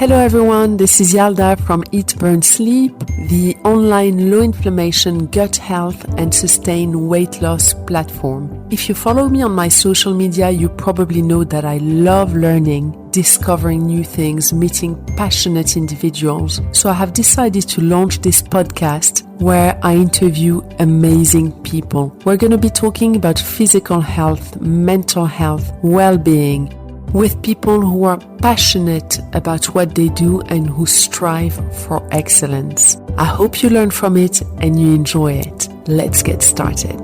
Hello everyone, this is Yalda from Eat, Burn, Sleep, the online low inflammation, gut health and sustained weight loss platform. If you follow me on my social media, you probably know that I love learning, discovering new things, meeting passionate individuals. So I have decided to launch this podcast where I interview amazing people. We're going to be talking about physical health, mental health, well-being, with people who are passionate about what they do and who strive for excellence. I hope you learn from it and you enjoy it. Let's get started.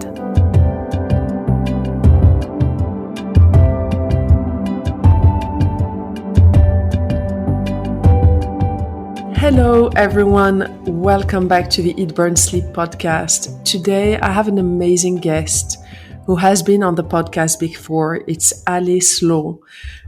Hello everyone, welcome back to the Eat, Burn, Sleep podcast. Today I have an amazing guest who has been on the podcast before. It's Alice Law,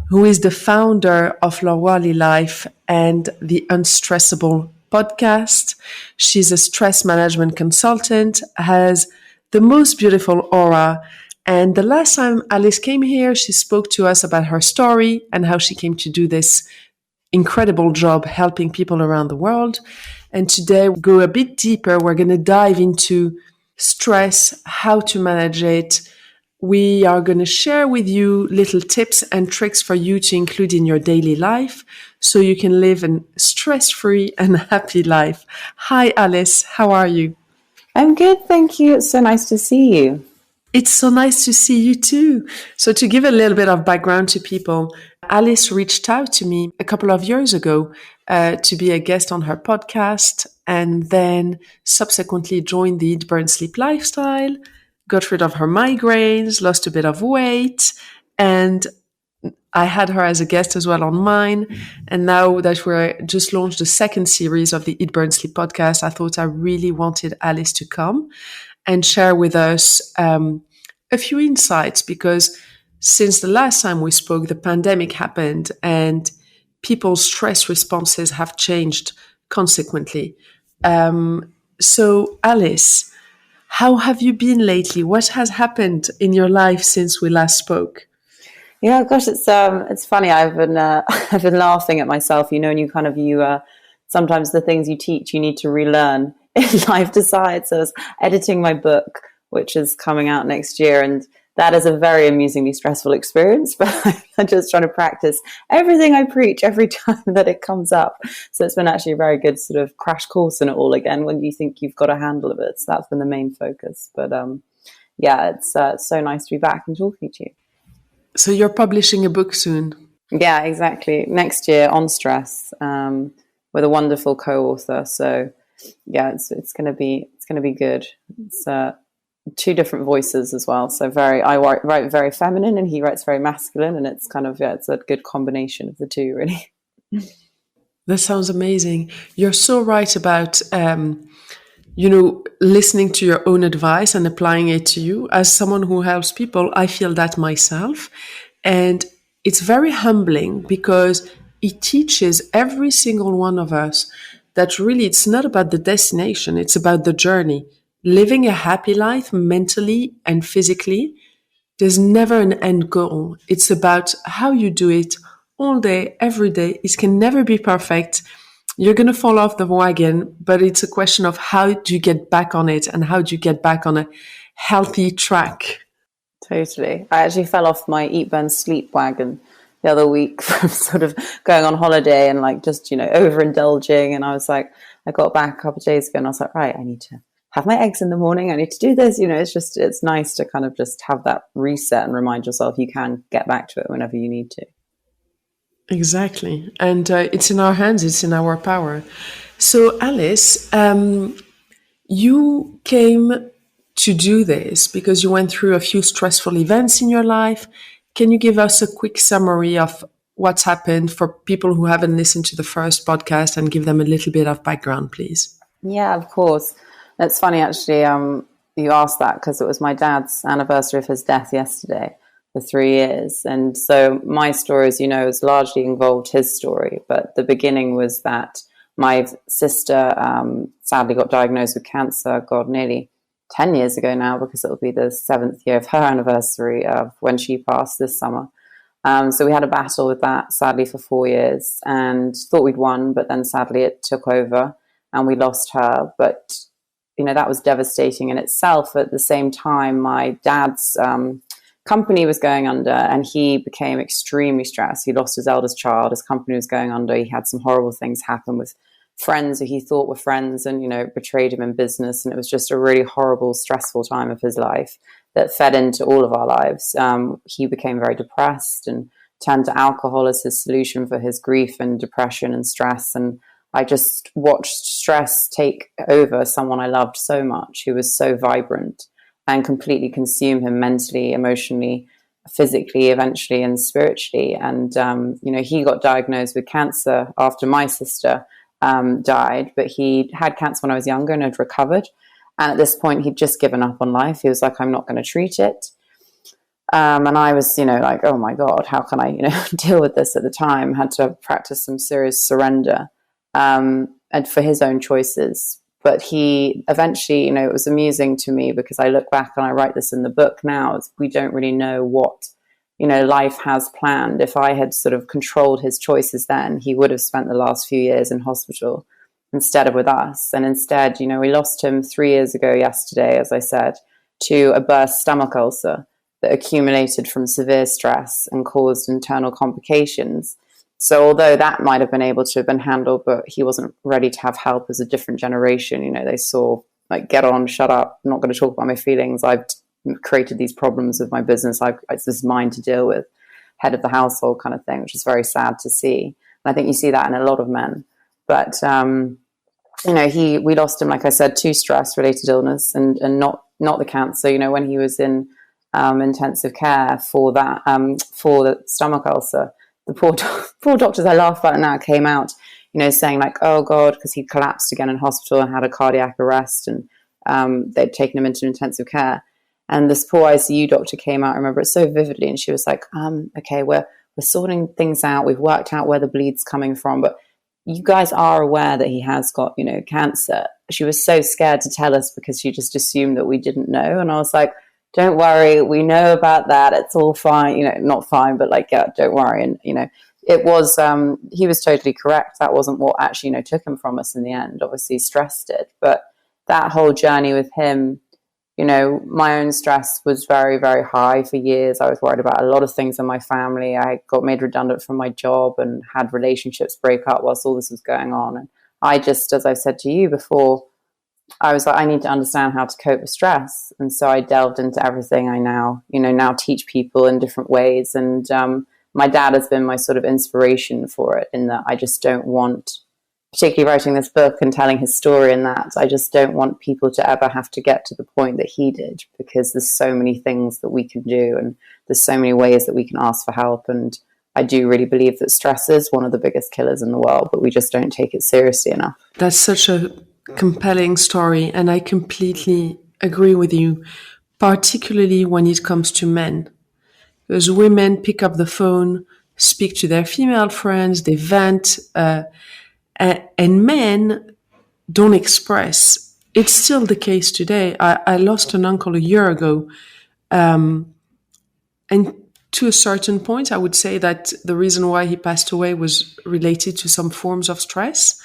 who is the founder of Lawali Life and the Unstressable podcast. She's a stress management consultant, has the most beautiful aura. And the last time Alice came here, she spoke to us about her story and how she came to do this incredible job helping people around the world. And today we go a bit deeper. We're going to dive into stress, how to manage it. We are going to share with you little tips and tricks for you to include in your daily life so you can live a stress-free and happy life. Hi, Alice. How are you? I'm good, thank you. It's so nice to see you. It's so nice to see you too. So to give a little bit of background to people, Alice reached out to me a couple of years ago to be a guest on her podcast, and then subsequently joined the Eat, Burn, Sleep lifestyle, got rid of her migraines, lost a bit of weight, and I had her as a guest as well on mine. And now that we're just launched the second series of the Eat, Burn, Sleep podcast, I thought I really wanted Alice to come and share with us a few insights, because since the last time we spoke, the pandemic happened and people's stress responses have changed consequently. So Alice, how have you been lately? What has happened in your life since we last spoke? Yeah, gosh, it's funny. I've been I've been laughing at myself. You know, and you sometimes the things you teach you need to relearn in life. Decides. So I was editing my book, which is coming out next year, and that is a very amusingly stressful experience. But I'm just trying to practice everything I preach every time that it comes up. So it's been actually a very good sort of crash course in it all again when you think you've got a handle of it. So that's been the main focus. But yeah, it's so nice to be back and talking to you. So you're publishing a book soon? Yeah, exactly. Next year on stress, with a wonderful co-author. So yeah, it's going to be good. It's two different voices as well. So I write very feminine and he writes very masculine, and it's kind of, it's a good combination of the two, really. That sounds amazing. You're so right about, listening to your own advice and applying it to you. As someone who helps people, I feel that myself. And it's very humbling because it teaches every single one of us that really it's not about the destination, it's about the journey. Living a happy life mentally and physically, there's never an end goal. It's about how you do it all day, every day. It can never be perfect. You're going to fall off the wagon, but it's a question of how do you get back on it and how do you get back on a healthy track. Totally. I actually fell off my Eat, Burn, Sleep wagon the other week from sort of going on holiday and like just, overindulging. And I was like, I got back a couple of days ago and I was like, right, I need to have my eggs in the morning. I need to do this. It's nice to kind of just have that reset and remind yourself you can get back to it whenever you need to. Exactly. And it's in our hands. It's in our power. So Alice, you came to do this because you went through a few stressful events in your life. Can you give us a quick summary of what's happened for people who haven't listened to the first podcast and give them a little bit of background, please? Yeah, of course. It's funny, actually, you asked that because it was my dad's anniversary of his death yesterday for 3 years. And so my story, as you know, has largely involved his story. But the beginning was that my sister sadly got diagnosed with cancer, nearly 10 years ago now, because it'll be the 7th year of her anniversary of when she passed this summer. So we had a battle with that, sadly, for 4 years, and thought we'd won, but then sadly it took over and we lost her. But, that was devastating in itself. At the same time, my dad's company was going under and he became extremely stressed. He lost his eldest child. His company was going under. He had some horrible things happen with friends who he thought were friends and, betrayed him in business. And it was just a really horrible, stressful time of his life that fed into all of our lives. He became very depressed and turned to alcohol as his solution for his grief and depression and stress. And I just watched stress take over someone I loved so much, who was so vibrant, and completely consume him mentally, emotionally, physically, eventually, and spiritually. And, he got diagnosed with cancer after my sister died, but he had cancer when I was younger and had recovered. And at this point, he'd just given up on life. He was like, I'm not going to treat it. And I was, like, oh my God, how can I, deal with this at the time? Had to practice some serious surrender and for his own choices. But he eventually, it was amusing to me because I look back and I write this in the book now. We don't really know what, life has planned. If I had sort of controlled his choices then, he would have spent the last few years in hospital instead of with us. And instead, we lost him 3 years ago yesterday, as I said, to a burst stomach ulcer that accumulated from severe stress and caused internal complications. So although that might have been able to have been handled, but he wasn't ready to have help as a different generation. They saw, like, get on, shut up, I'm not going to talk about my feelings. I've created these problems with my business. It's just mine to deal with, head of the household kind of thing, which is very sad to see. And I think you see that in a lot of men. But, we lost him, like I said, to stress-related illness and not the cancer. When he was in intensive care for that, for the stomach ulcer, the poor doctors, I laugh about it now, came out, saying like, oh God, because he collapsed again in hospital and had a cardiac arrest, and they'd taken him into intensive care. And this poor ICU doctor came out, I remember it so vividly, and she was like, okay, we're sorting things out. We've worked out where the bleed's coming from, but you guys are aware that he has got, cancer. She was so scared to tell us because she just assumed that we didn't know. And I was like, don't worry, we know about that. It's all fine, not fine, but like, yeah, don't worry. And, it was, he was totally correct. That wasn't what actually, took him from us in the end. Obviously stress did, but that whole journey with him, my own stress was very, very high for years. I was worried about a lot of things in my family. I got made redundant from my job and had relationships break up whilst all this was going on. And I just, as I've said to you before, I was like, I need to understand how to cope with stress. And so I delved into everything I now teach people in different ways. And my dad has been my sort of inspiration for it, in that I just don't want, particularly writing this book and telling his story in that, I just don't want people to ever have to get to the point that he did, because there's so many things that we can do and there's so many ways that we can ask for help. And I do really believe that stress is one of the biggest killers in the world, but we just don't take it seriously enough. That's such a compelling story, and I completely agree with you, particularly when it comes to men. Because women pick up the phone, speak to their female friends, they vent, and men don't express. It's still the case today. I lost an uncle a year ago, and to a certain point, I would say that the reason why he passed away was related to some forms of stress.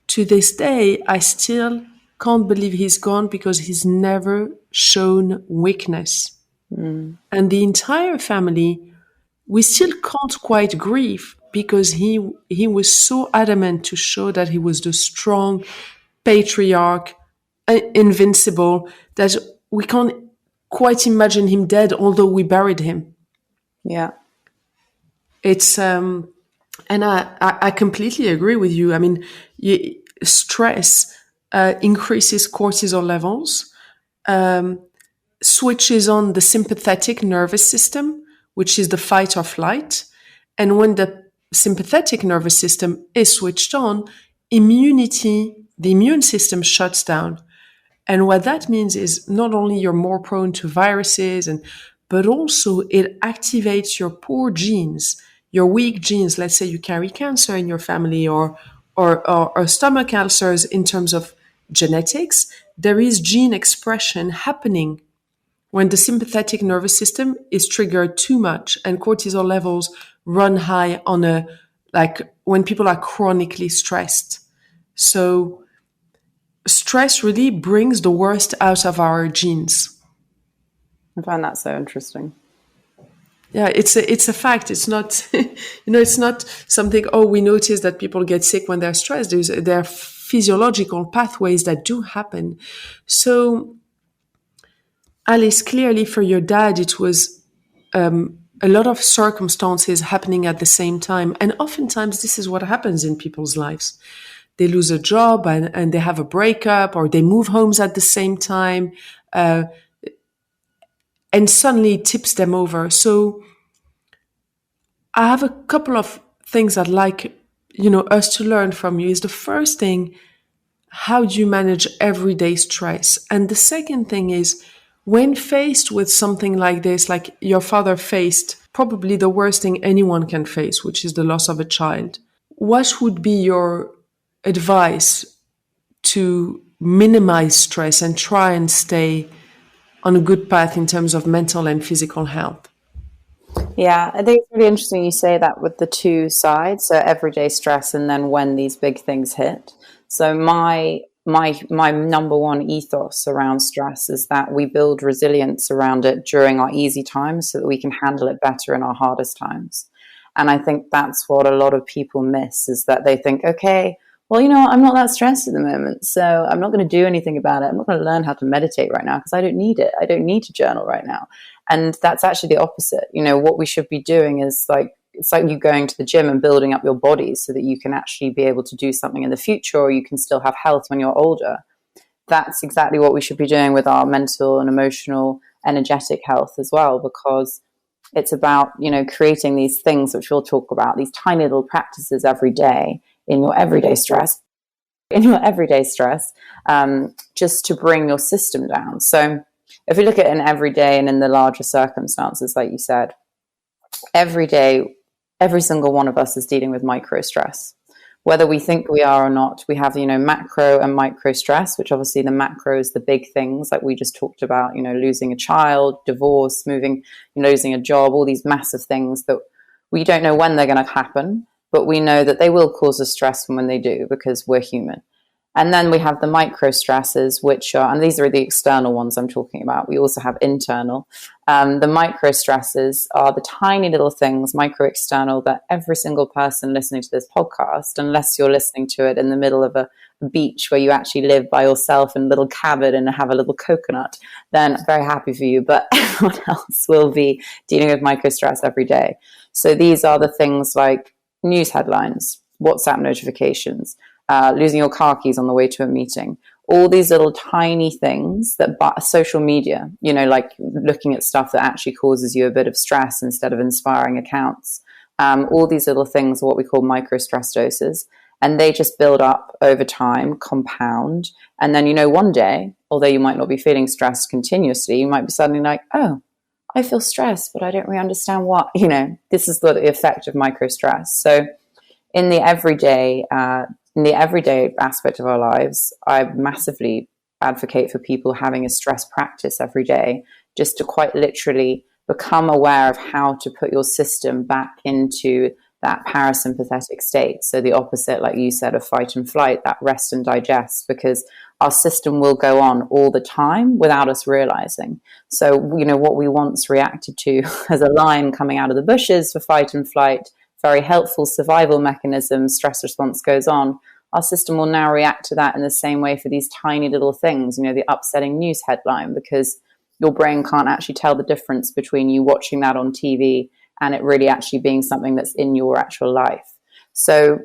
To this day, I still can't believe he's gone, because he's never shown weakness. And the entire family, we still can't quite grieve, because he was so adamant to show that he was the strong patriarch, invincible, that we can't quite imagine him dead, although we buried him. Yeah. It's, and I completely agree with you. I mean, stress increases cortisol levels, switches on the sympathetic nervous system, which is the fight or flight. And when the sympathetic nervous system is switched on, the immune system shuts down. And what that means is not only you're more prone to viruses, but also it activates your poor genes, your weak genes. Let's say you carry cancer in your family or stomach ulcers. In terms of genetics, there is gene expression happening when the sympathetic nervous system is triggered too much and cortisol levels run high on when people are chronically stressed. So stress really brings the worst out of our genes. I find that so interesting. Yeah, it's a fact. It's not, it's not something, oh, we notice that people get sick when they're stressed. There are physiological pathways that do happen. So, Alice, clearly for your dad, it was a lot of circumstances happening at the same time. And oftentimes this is what happens in people's lives. They lose a job and they have a breakup, or they move homes at the same time. And suddenly it tips them over. So I have a couple of things I'd like, us to learn from you. Is the first thing, how do you manage everyday stress? And the second thing is, when faced with something like this, like your father faced probably the worst thing anyone can face, which is the loss of a child, what would be your advice to minimize stress and try and stay on a good path in terms of mental and physical health? Yeah, I think it's really interesting you say that with the two sides, so everyday stress and then when these big things hit. So my number one ethos around stress is that we build resilience around it during our easy times so that we can handle it better in our hardest times. And I think that's what a lot of people miss, is that they think, okay, well, I'm not that stressed at the moment, so I'm not going to do anything about it. I'm not going to learn how to meditate right now because I don't need it. I don't need to journal right now. And that's actually the opposite. What we should be doing is it's like you going to the gym and building up your body so that you can actually be able to do something in the future, or you can still have health when you're older. That's exactly what we should be doing with our mental and emotional, energetic health as well, because it's about, creating these things which we'll talk about, these tiny little practices every day in your everyday stress, just to bring your system down. So if we look at an everyday and in the larger circumstances, like you said, every day, every single one of us is dealing with micro stress. Whether we think we are or not, we have, macro and micro stress, which obviously the macro is the big things like we just talked about, losing a child, divorce, moving, losing a job, all these massive things that we don't know when they're going to happen, but we know that they will cause us stress when they do, because we're human. And then we have the micro stresses, which are, and these are the external ones I'm talking about. We also have internal. The micro stresses are the tiny little things, micro external, that every single person listening to this podcast, unless you're listening to it in the middle of a beach where you actually live by yourself in a little cabin and have a little coconut, then very happy for you. But everyone else will be dealing with micro stress every day. So these are the things like news headlines, WhatsApp notifications, losing your car keys on the way to a meeting, all these little tiny things that social media, like looking at stuff that actually causes you a bit of stress instead of inspiring accounts. All these little things are what we call micro stress doses. And they just build up over time, compound. And then, one day, although you might not be feeling stressed continuously, you might be suddenly like, oh, I feel stressed, but I don't really understand what, this is the effect of micro stress. So in the everyday aspect of our lives, I massively advocate for people having a stress practice every day, just to quite literally become aware of how to put your system back into that parasympathetic state. So the opposite, like you said, of fight and flight, that rest and digest, because our system will go on all the time without us realizing. So, what we once reacted to as a lion coming out of the bushes for fight and flight, very helpful survival mechanism, stress response goes on. Our system will now react to that in the same way for these tiny little things, the upsetting news headline, because your brain can't actually tell the difference between you watching that on TV and it really actually being something that's in your actual life. So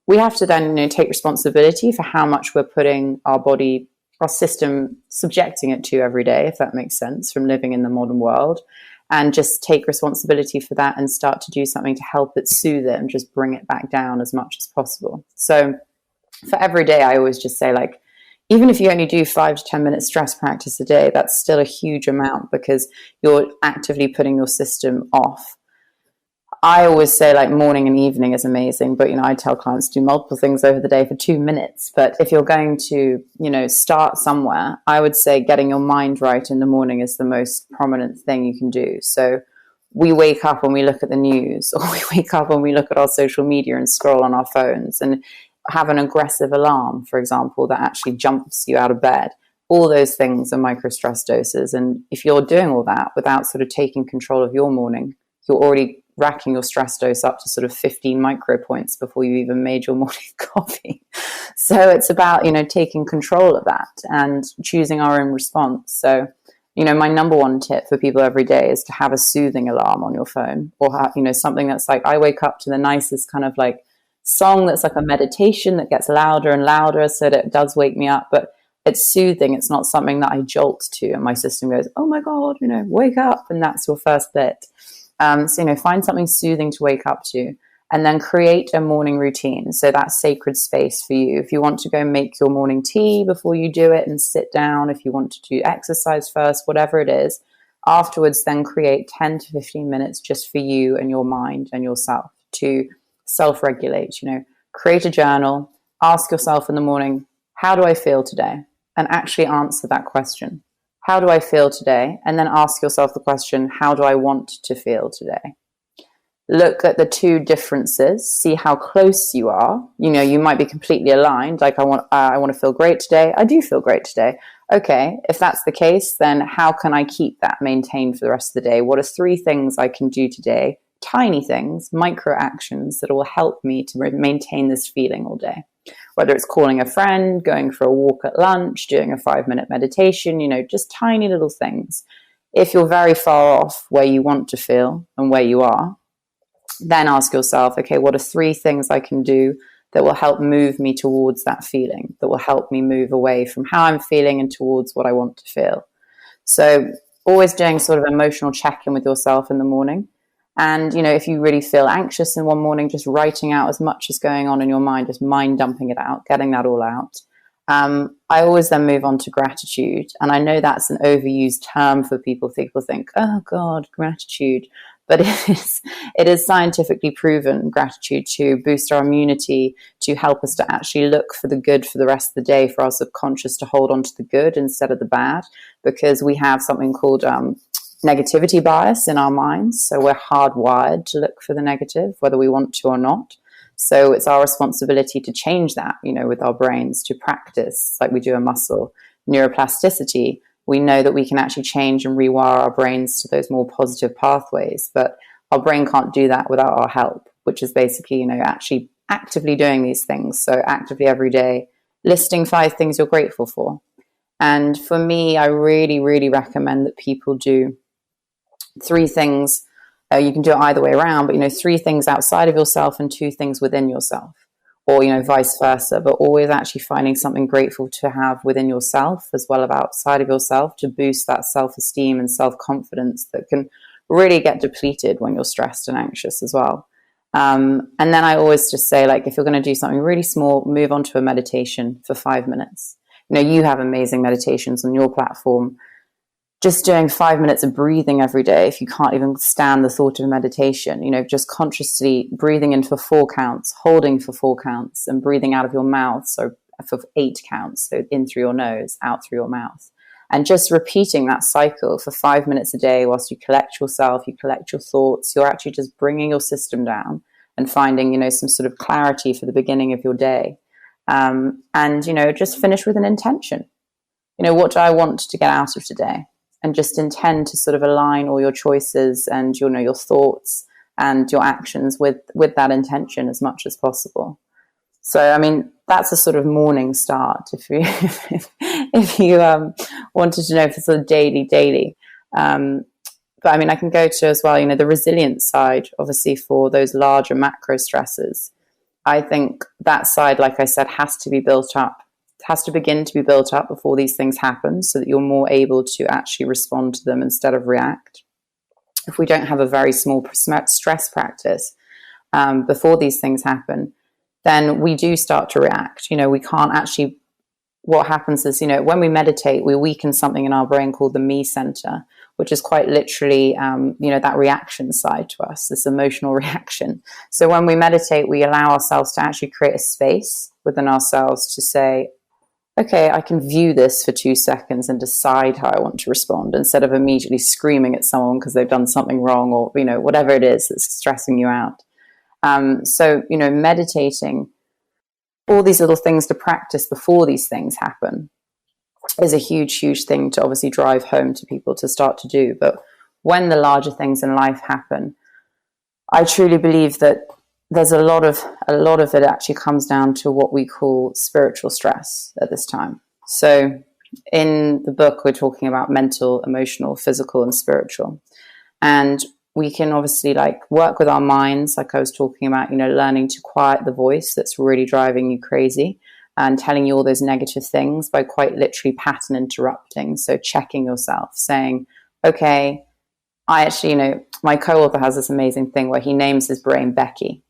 we have to then, take responsibility for how much we're putting our body, our system, subjecting it to every day, if that makes sense, from living in the modern world. And just take responsibility for that and start to do something to help it soothe it and just bring it back down as much as possible. So for every day, I always just say, even if you only do 5 to 10 minutes stress practice a day, that's still a huge amount, because you're actively putting your system off. I always say like morning and evening is amazing, but, I tell clients to do multiple things over the day for 2 minutes. But if you're going to, start somewhere, I would say getting your mind right in the morning is the most prominent thing you can do. So we wake up and we look at the news, or we wake up and we look at our social media and scroll on our phones and have an aggressive alarm, for example, that actually jumps you out of bed. All those things are micro stress doses. And if you're doing all that without sort of taking control of your morning, you're already racking your stress dose up to sort of 15 micro points before you even made your morning coffee. So it's about, taking control of that and choosing our own response. So, my number one tip for people every day is to have a soothing alarm on your phone, or have, something that's like, I wake up to the nicest kind of like song that's like a meditation that gets louder and louder, so that it does wake me up, but it's soothing. It's not something that I jolt to and my system goes, oh my God, wake up. And that's your first bit. So, find something soothing to wake up to, and then create a morning routine. So that's sacred space for you. If you want to go make your morning tea before you do it and sit down, if you want to do exercise first, whatever it is, afterwards, then create 10 to 15 minutes just for you and your mind and yourself to self-regulate. Create a journal, ask yourself in the morning, how do I feel today? And actually answer that question. How do I feel today? And then ask yourself the question, how do I want to feel today? Look at the two differences, see how close you are. You might be completely aligned. Like, I want to feel great today. I do feel great today. Okay, if that's the case, then how can I keep that maintained for the rest of the day? What are 3 things I can do today? Tiny things, micro actions that will help me to maintain this feeling all day. Whether it's calling a friend, going for a walk at lunch, doing a 5-minute meditation, just tiny little things. If you're very far off where you want to feel and where you are, then ask yourself, okay, what are 3 things I can do that will help move me towards that feeling, that will help me move away from how I'm feeling and towards what I want to feel. So always doing sort of emotional check-in with yourself in the morning. And, if you really feel anxious in one morning, just writing out as much as going on in your mind, just mind dumping it out, getting that all out. I always then move on to gratitude. And I know that's an overused term for people. People think, oh God, gratitude. But it is scientifically proven, gratitude, to boost our immunity, to help us to actually look for the good for the rest of the day, for our subconscious to hold on to the good instead of the bad, because we have something called negativity bias in our minds. So we're hardwired to look for the negative, whether we want to or not. So it's our responsibility to change that, with our brains, to practice like we do a muscle. Neuroplasticity, we know that we can actually change and rewire our brains to those more positive pathways, but our brain can't do that without our help, which is basically, actually actively doing these things. So actively every day, listing 5 things you're grateful for. And for me, I really, really recommend that people do 3 things. You can do it either way around, but 3 things outside of yourself and 2 things within yourself, or vice versa. But always actually finding something grateful to have within yourself as well as outside of yourself, to boost that self-esteem and self-confidence that can really get depleted when you're stressed and anxious as well. And then I always just say, like, if you're going to do something really small, move on to a meditation for 5 minutes. You have amazing meditations on your platform. Just doing 5 minutes of breathing every day, if you can't even stand the thought of meditation, just consciously breathing in for 4 counts, holding for 4 counts, and breathing out of your mouth, so for 8 counts, so in through your nose, out through your mouth. And just repeating that cycle for 5 minutes a day whilst you collect yourself, you collect your thoughts, you're actually just bringing your system down and finding, some sort of clarity for the beginning of your day. And, just finish with an intention. What do I want to get out of today? And just intend to sort of align all your choices and your thoughts and your actions with that intention as much as possible. So, I mean, that's a sort of morning start if you wanted to know for sort of daily. But I mean, I can go to as well, the resilience side, obviously for those larger macro stresses. I think that side, like I said, has to be built up. Has to begin to be built up before these things happen, so that you're more able to actually respond to them instead of react. If we don't have a very small stress practice before these things happen, then we do start to react. We can't actually, what happens is, when we meditate, we weaken something in our brain called the me center, which is quite literally, that reaction side to us, this emotional reaction. So when we meditate, we allow ourselves to actually create a space within ourselves to say, okay, I can view this for 2 seconds and decide how I want to respond, instead of immediately screaming at someone because they've done something wrong, or, whatever it is that's stressing you out. So, meditating, all these little things to practice before these things happen, is a huge, huge thing to obviously drive home to people to start to do. But when the larger things in life happen, I truly believe that there's a lot of it actually comes down to what we call spiritual stress at this time. So in the book, we're talking about mental, emotional, physical, and spiritual. And we can obviously work with our minds, like I was talking about, learning to quiet the voice that's really driving you crazy and telling you all those negative things by quite literally pattern interrupting. So checking yourself, saying, okay, I actually, my co-author has this amazing thing where he names his brain Becky.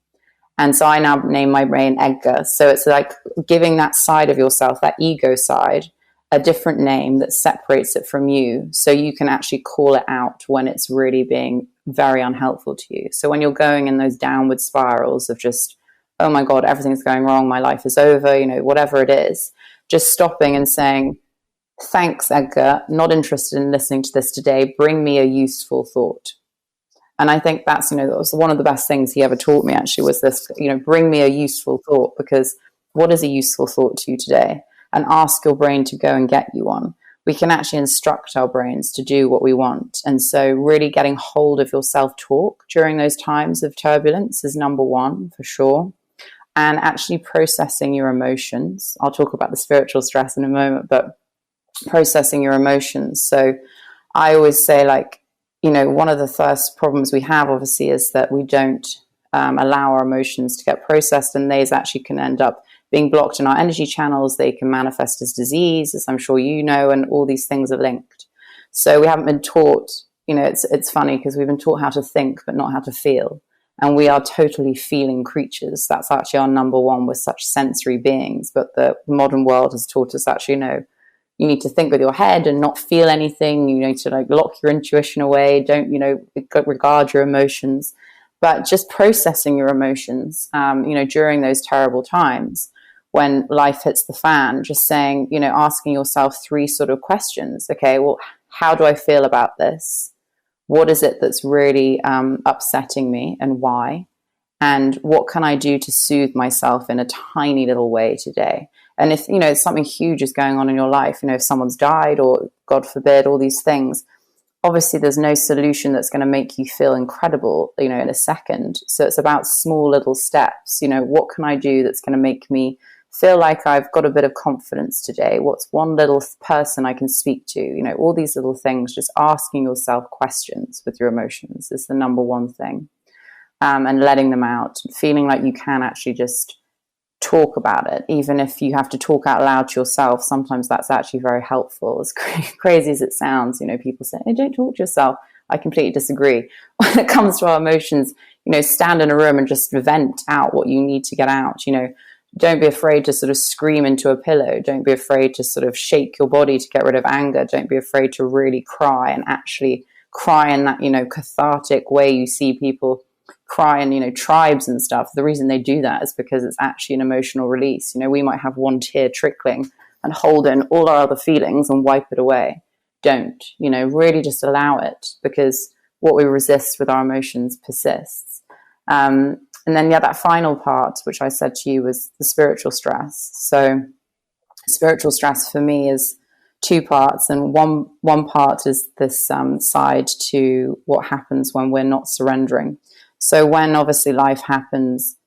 And so I now name my brain Edgar. So it's like giving that side of yourself, that ego side, a different name that separates it from you, so you can actually call it out when it's really being very unhelpful to you. So when you're going in those downward spirals of just, oh my God, everything's going wrong, my life is over, whatever it is, just stopping and saying, thanks, Edgar, not interested in listening to this today. Bring me a useful thought. And I think that's, that was one of the best things he ever taught me, actually, was this, bring me a useful thought, because what is a useful thought to you today? And ask your brain to go and get you one. We can actually instruct our brains to do what we want. And so really getting hold of your self-talk during those times of turbulence is number one, for sure. And actually processing your emotions. I'll talk about the spiritual stress in a moment, but processing your emotions. So I always say, one of the first problems we have, obviously, is that we don't allow our emotions to get processed, and these actually can end up being blocked in our energy channels. They can manifest as disease, as I'm sure you know, and all these things are linked. So we haven't been taught, it's funny because we've been taught how to think, but not how to feel. And we are totally feeling creatures. That's actually our number one. We're such sensory beings, but the modern world has taught us actually, you need to think with your head and not feel anything. You need to lock your intuition away. Don't, regard your emotions, but just processing your emotions, during those terrible times when life hits the fan, just saying, asking yourself 3 sort of questions. Okay, well, how do I feel about this? What is it that's really upsetting me, and why? And what can I do to soothe myself in a tiny little way today? And if, something huge is going on in your life, if someone's died, or God forbid, all these things, obviously there's no solution that's going to make you feel incredible, in a second. So it's about small little steps. What can I do that's going to make me feel like I've got a bit of confidence today? What's one little person I can speak to? All these little things, just asking yourself questions with your emotions is the number one thing. And letting them out, feeling like you can actually just talk about it, even if you have to talk out loud to yourself. Sometimes that's actually very helpful. As crazy as it sounds, people say, hey, don't talk to yourself. I completely disagree. When it comes to our emotions, stand in a room and just vent out what you need to get out. Don't be afraid to sort of scream into a pillow. Don't be afraid to sort of shake your body to get rid of anger. Don't be afraid to really cry, and actually cry in that, cathartic way you see people cry in, tribes and stuff. The reason they do that is because it's actually an emotional release. We might have one tear trickling and hold in all our other feelings and wipe it away. Don't, really just allow it, because what we resist with our emotions persists. And then, that final part, which I said to you, was the spiritual stress. So spiritual stress for me is 2 parts. And one part is this side to what happens when we're not surrendering. So when obviously life happens,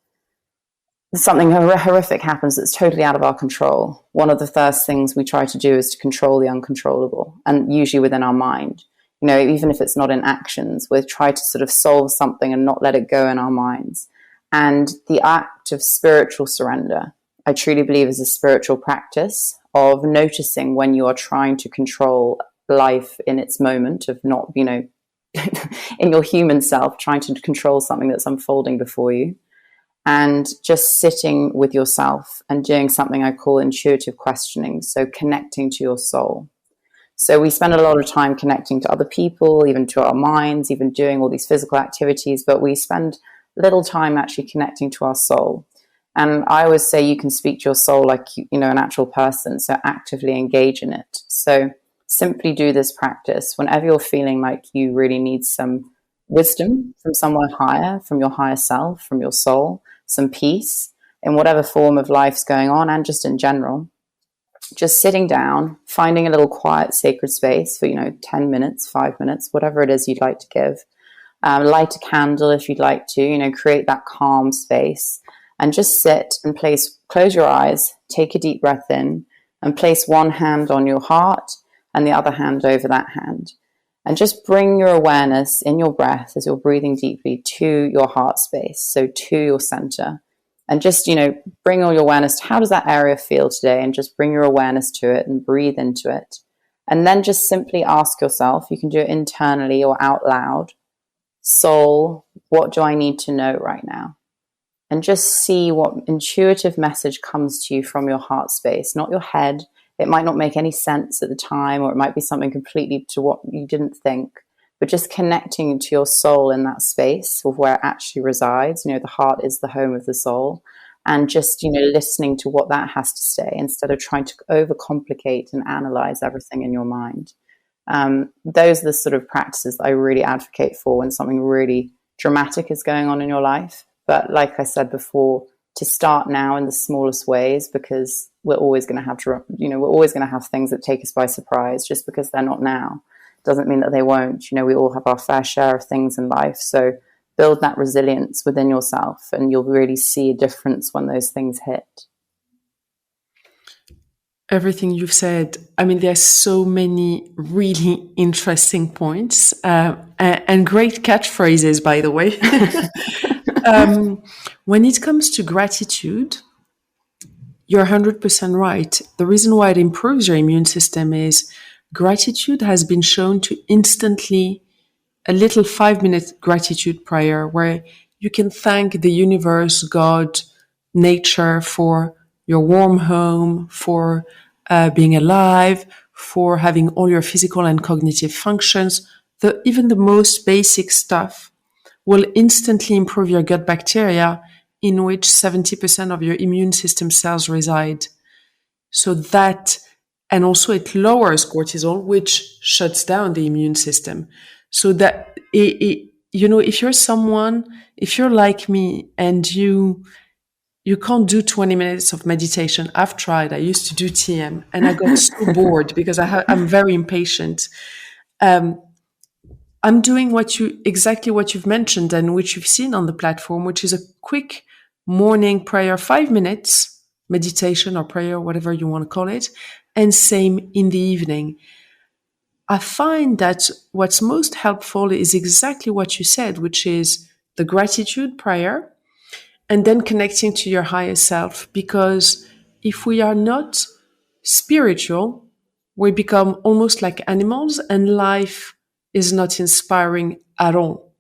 something horrific happens that's totally out of our control, one of the first things we try to do is to control the uncontrollable, and usually within our mind. Even if it's not in actions, we try to sort of solve something and not let it go in our minds. And the act of spiritual surrender, I truly believe, is a spiritual practice of noticing when you are trying to control life in its moment of not, in your human self, trying to control something that's unfolding before you, and just sitting with yourself and doing something I call intuitive questioning. So connecting to your soul. So we spend a lot of time connecting to other people, even to our minds, even doing all these physical activities, but we spend little time actually connecting to our soul. And I always say you can speak to your soul like, an actual person, so actively engage in it. So simply do this practice whenever you're feeling like you really need some wisdom from somewhere higher, from your higher self, from your soul, some peace in whatever form of life's going on, and just in general. Just sitting down, finding a little quiet, sacred space for, 10 minutes, 5 minutes, whatever it is you'd like to give. Light a candle if you'd like to, create that calm space, and just sit and close your eyes, take a deep breath in, and place one hand on your heart and the other hand over that hand. And just bring your awareness in your breath as you're breathing deeply to your heart space, so to your center. And just, bring all your awareness to how does that area feel today, and just bring your awareness to it and breathe into it. And then just simply ask yourself, you can do it internally or out loud, soul, what do I need to know right now? And just see what intuitive message comes to you from your heart space, not your head. It might not make any sense at the time, or it might be something completely to what you didn't think, but just connecting to your soul in that space of where it actually resides. The heart is the home of the soul, and just, listening to what that has to say instead of trying to overcomplicate and analyze everything in your mind. Those are the sort of practices that I really advocate for when something really dramatic is going on in your life. But like I said before, to start now in the smallest ways, because we're always going to have things that take us by surprise. Just because they're not now doesn't mean that they won't. We all have our fair share of things in life. So build that resilience within yourself, and you'll really see a difference when those things hit. Everything you've said, there's so many really interesting points and great catchphrases, by the way. When it comes to gratitude, you're 100% right. The reason why it improves your immune system is gratitude has been shown to instantly, a little 5-minute gratitude prayer where you can thank the universe, God, nature for your warm home, for being alive, for having all your physical and cognitive functions. Even the most basic stuff will instantly improve your gut bacteria, in which 70% of your immune system cells reside. So that, and also it lowers cortisol, which shuts down the immune system. So that, if you're like me and you can't do 20 minutes of meditation. I've tried. I used to do TM and I got so bored because I'm very impatient. I'm doing exactly what you've mentioned and which you've seen on the platform, which is a quick morning prayer, 5 minutes meditation or prayer, whatever you want to call it, and same in the evening. I find that what's most helpful is exactly what you said, which is the gratitude prayer, and then connecting to your higher self. Because if we are not spiritual, we become almost like animals, and life is not inspiring at all.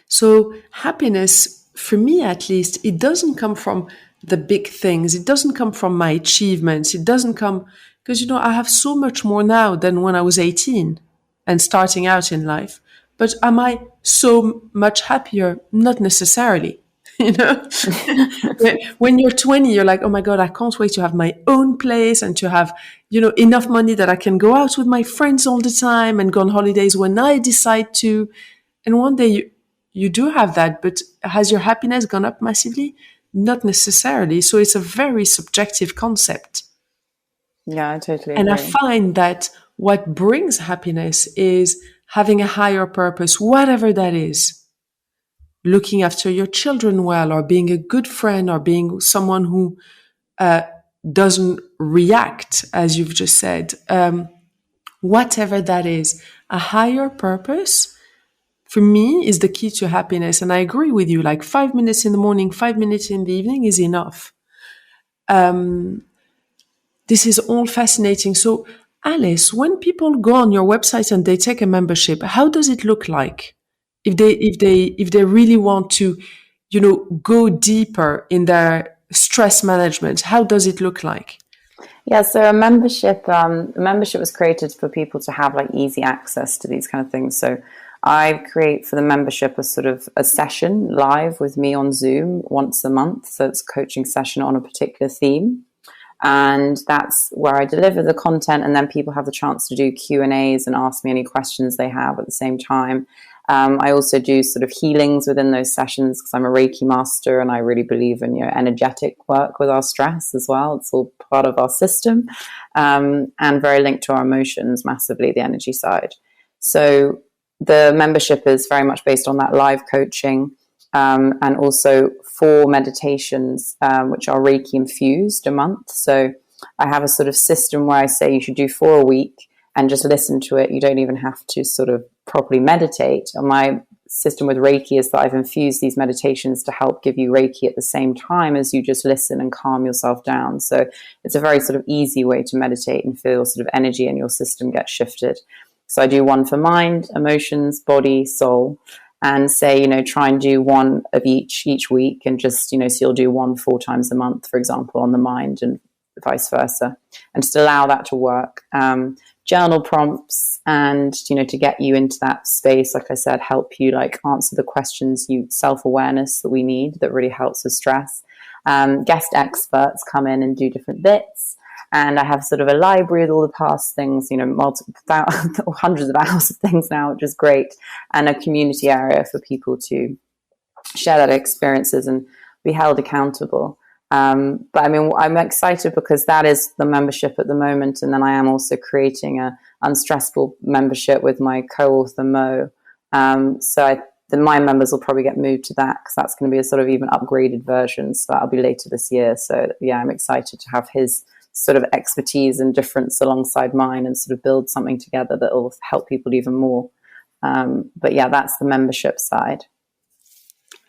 So happiness, for me at least, it doesn't come from the big things. It doesn't come from my achievements. It doesn't come because, I have so much more now than when I was 18 and starting out in life. But am I so much happier? Not necessarily. When you're 20, you're like, oh my God, I can't wait to have my own place and to have, enough money that I can go out with my friends all the time and go on holidays when I decide to. And one day you do have that, but has your happiness gone up massively? Not necessarily. So it's a very subjective concept. Yeah, I totally agree. And I find that what brings happiness is having a higher purpose, whatever that is. Looking after your children well, or being a good friend, or being someone who doesn't react, as you've just said. Whatever that is, a higher purpose, for me, is the key to happiness. And I agree with you, like 5 minutes in the morning, 5 minutes in the evening is enough. This is all fascinating. So, Alice, when people go on your website and they take a membership, how does it look like? If they really want to, go deeper in their stress management, how does it look like? Yeah, so a membership was created for people to have like easy access to these kind of things. So I create for the membership a sort of a session live with me on Zoom once a month. So it's a coaching session on a particular theme. And that's where I deliver the content, and then people have the chance to do Q&As and ask me any questions they have at the same time. I also do sort of healings within those sessions because I'm a Reiki master, and I really believe in energetic work with our stress as well. It's all part of our system, and very linked to our emotions massively, the energy side. So the membership is very much based on that live coaching, and also 4 meditations, which are Reiki infused a month. So I have a sort of system where I say you should do 4 a week and just listen to it. You don't even have to sort of properly meditate. And my system with Reiki is that I've infused these meditations to help give you Reiki at the same time as you just listen and calm yourself down. So it's a very sort of easy way to meditate and feel sort of energy in your system get shifted. So I do one for mind, emotions, body, soul, and say, try and do one of each week, and just, so you'll do one 4 times a month, for example, on the mind, and vice versa, and just allow that to work. Journal prompts, and, to get you into that space, like I said, help you like answer the questions, self-awareness that we need, that really helps with stress. Guest experts come in and do different bits. And I have sort of a library with all the past things, multiple hundreds of hours of things now, which is great. And a community area for people to share their experiences and be held accountable. But I mean, I'm excited because that is the membership at the moment. And then I am also creating a Unstressable membership with my co-author Mo. My members will probably get moved to that because that's going to be a sort of even upgraded version. So that'll be later this year. So yeah, I'm excited to have his sort of expertise and difference alongside mine and sort of build something together that will help people even more. But yeah, that's the membership side.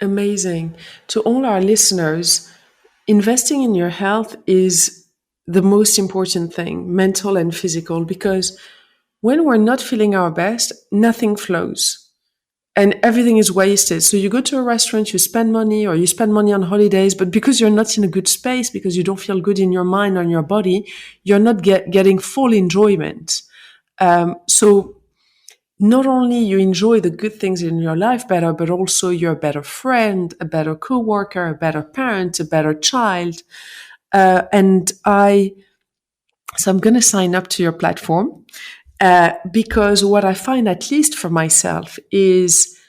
Amazing. To all our listeners, investing in your health is the most important thing, mental and physical, because when we're not feeling our best, nothing flows and everything is wasted. So you go to a restaurant, you spend money, or you spend money on holidays, but because you're not in a good space, because you don't feel good in your mind or in your body, you're not getting full enjoyment. So not only you enjoy the good things in your life better, but also you're a better friend, a better coworker, a better parent, a better child. So I'm going to sign up to your platform. Because what I find, at least for myself, is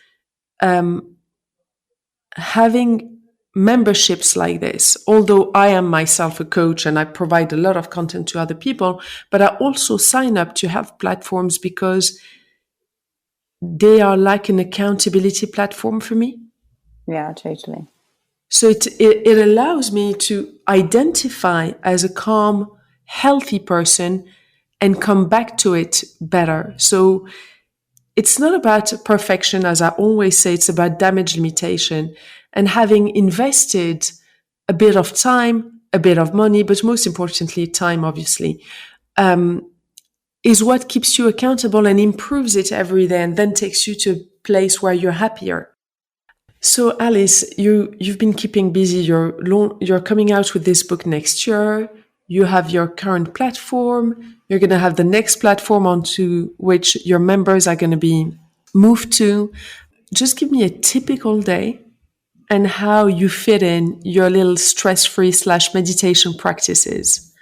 having memberships like this. Although I am myself a coach and I provide a lot of content to other people, but I also sign up to have platforms because they are like an accountability platform for me. Yeah, totally. So it allows me to identify as a calm, healthy person and come back to it better. So it's not about perfection, as I always say, it's about damage limitation. And having invested a bit of time, a bit of money, but most importantly, time, obviously, is what keeps you accountable and improves it every day and then takes you to a place where you're happier. So Alice, you've been keeping busy. You're coming out with this book next year. You have your current platform. You're going to have the next platform onto which your members are going to be moved to. Just give me a typical day and how you fit in your little stress-free / meditation practices.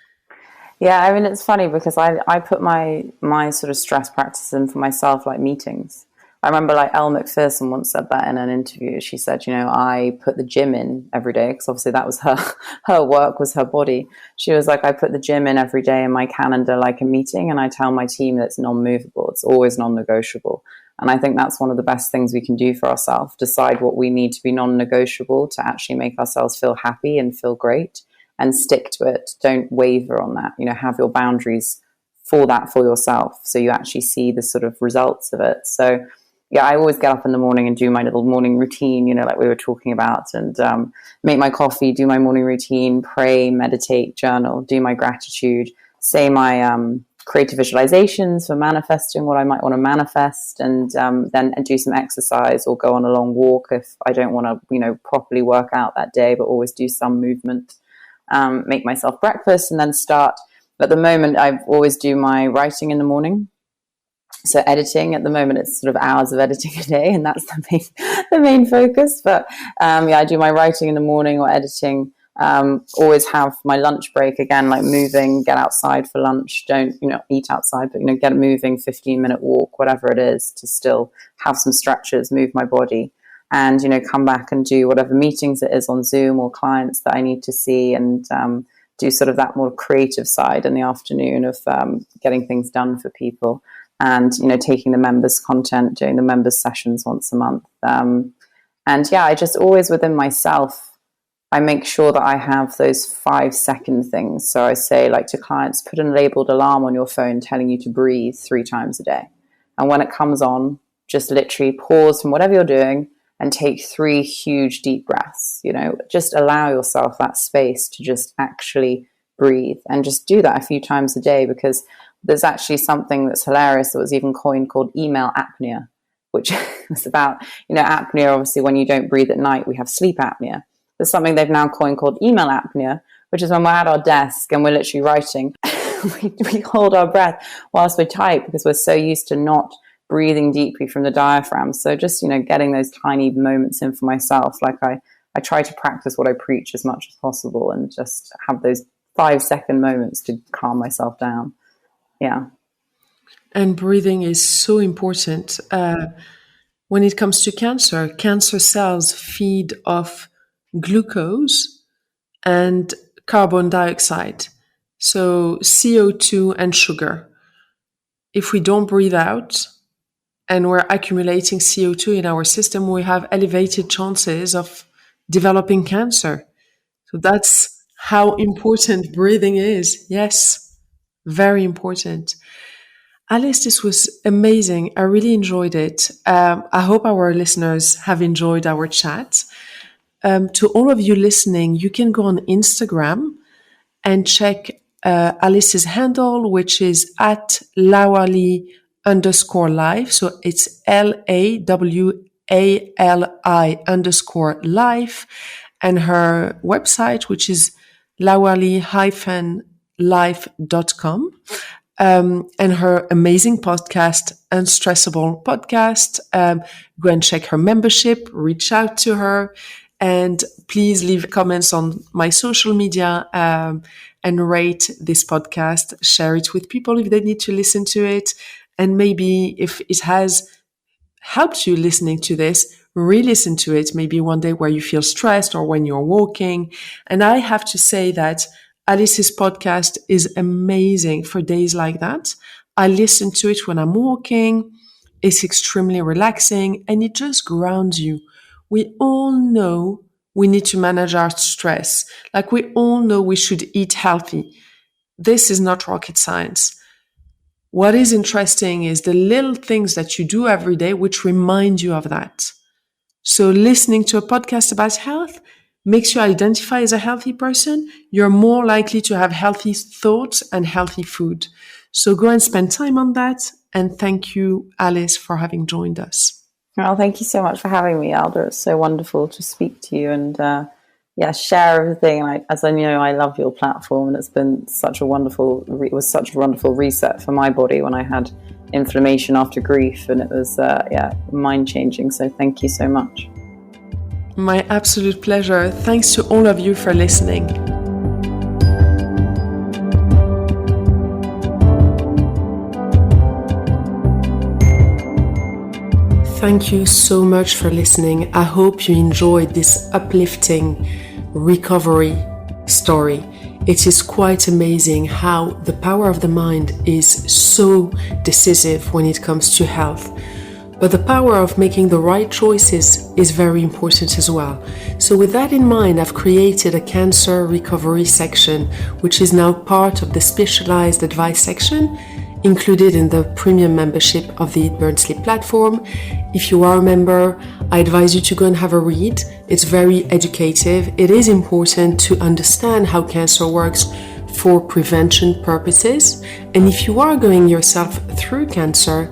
Yeah, I mean, it's funny because I put my sort of stress practice in for myself, like meetings. I remember like Elle Macpherson once said that in an interview. She said, I put the gym in every day because obviously that was her work was her body. She was like, I put the gym in every day in my calendar like a meeting, and I tell my team that it's non-movable. It's always non-negotiable. And I think that's one of the best things we can do for ourselves, decide what we need to be non-negotiable to actually make ourselves feel happy and feel great, and stick to it. Don't waver on that. Have your boundaries for that for yourself so you actually see the sort of results of it. So yeah, I always get up in the morning and do my little morning routine, like we were talking about, and make my coffee, do my morning routine, pray, meditate, journal, do my gratitude, say my creative visualizations for manifesting what I might want to manifest, and then do some exercise or go on a long walk if I don't want to, properly work out that day, but always do some movement. Make myself breakfast and then start At the moment, I always do my writing in the morning. So editing, at the moment, it's sort of hours of editing a day, and that's the main focus. But I do my writing in the morning or editing. Always have my lunch break, again, like moving, get outside for lunch. Don't, eat outside, but, get moving, 15-minute walk, whatever it is, to still have some stretches, move my body, and, come back and do whatever meetings it is on Zoom or clients that I need to see, and do sort of that more creative side in the afternoon of getting things done for people. And, taking the members' content, doing the members' sessions once a month. I just always within myself, I make sure that I have those 5-second things. So I say, like, to clients, put a labeled alarm on your phone telling you to breathe 3 times a day. And when it comes on, just literally pause from whatever you're doing and take 3 huge deep breaths. Just allow yourself that space to just actually breathe, and just do that a few times a day, because there's actually something that's hilarious that was even coined called email apnea, which is about, apnea. Obviously, when you don't breathe at night, we have sleep apnea. There's something they've now coined called email apnea, which is when we're at our desk and we're literally writing, we hold our breath whilst we type, because we're so used to not breathing deeply from the diaphragm. So just, getting those tiny moments in for myself. Like I try to practice what I preach as much as possible, and just have those 5-second moments to calm myself down. Yeah. And breathing is so important. When it comes to cancer cells feed off glucose and carbon dioxide, so CO2 and sugar. If we don't breathe out and we're accumulating CO2 in our system, we have elevated chances of developing cancer. So that's how important breathing is. Yes, very important. Alice, this was amazing. I really enjoyed it. I hope our listeners have enjoyed our chat. To all of you listening, you can go on Instagram and check Alice's handle, which is at Lawali_life. So it's LAWALI_life. And her website, which is lawali-life.com. And her amazing podcast, Unstressable Podcast. Go and check her membership, reach out to her, and please leave comments on my social media, and rate this podcast. Share it with people if they need to listen to it. And maybe if it has helped you listening to this, re-listen to it, maybe one day where you feel stressed or when you're walking. And I have to say that Alice's podcast is amazing for days like that. I listen to it when I'm walking. It's extremely relaxing and it just grounds you. We all know we need to manage our stress. Like we all know we should eat healthy. This is not rocket science. What is interesting is the little things that you do every day which remind you of that. So listening to a podcast about health makes you identify as a healthy person. You're more likely to have healthy thoughts and healthy food. So go and spend time on that. And thank you, Alice, for having joined us. Well, thank you so much for having me, Alda. It's so wonderful to speak to you and share everything. And as I know, I love your platform, and it's been such a wonderful reset for my body when I had inflammation after grief, and it was mind changing. So thank you so much. My absolute pleasure. Thanks to all of you for listening. Thank you so much for listening. I hope you enjoyed this uplifting recovery story. It is quite amazing how the power of the mind is so decisive when it comes to health. But the power of making the right choices is very important as well. So with that in mind, I've created a cancer recovery section, which is now part of the specialized advice section, included in the premium membership of the Eat, Burn, Sleep platform. If you are a member, I advise you to go and have a read. It's very educative. It is important to understand how cancer works for prevention purposes. And if you are going yourself through cancer,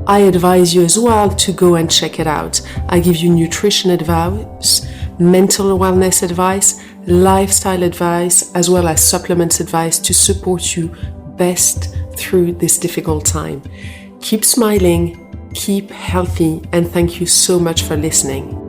I advise you as well to go and check it out. I give you nutrition advice, mental wellness advice, lifestyle advice, as well as supplements advice to support you best through this difficult time. Keep smiling, keep healthy, and thank you so much for listening.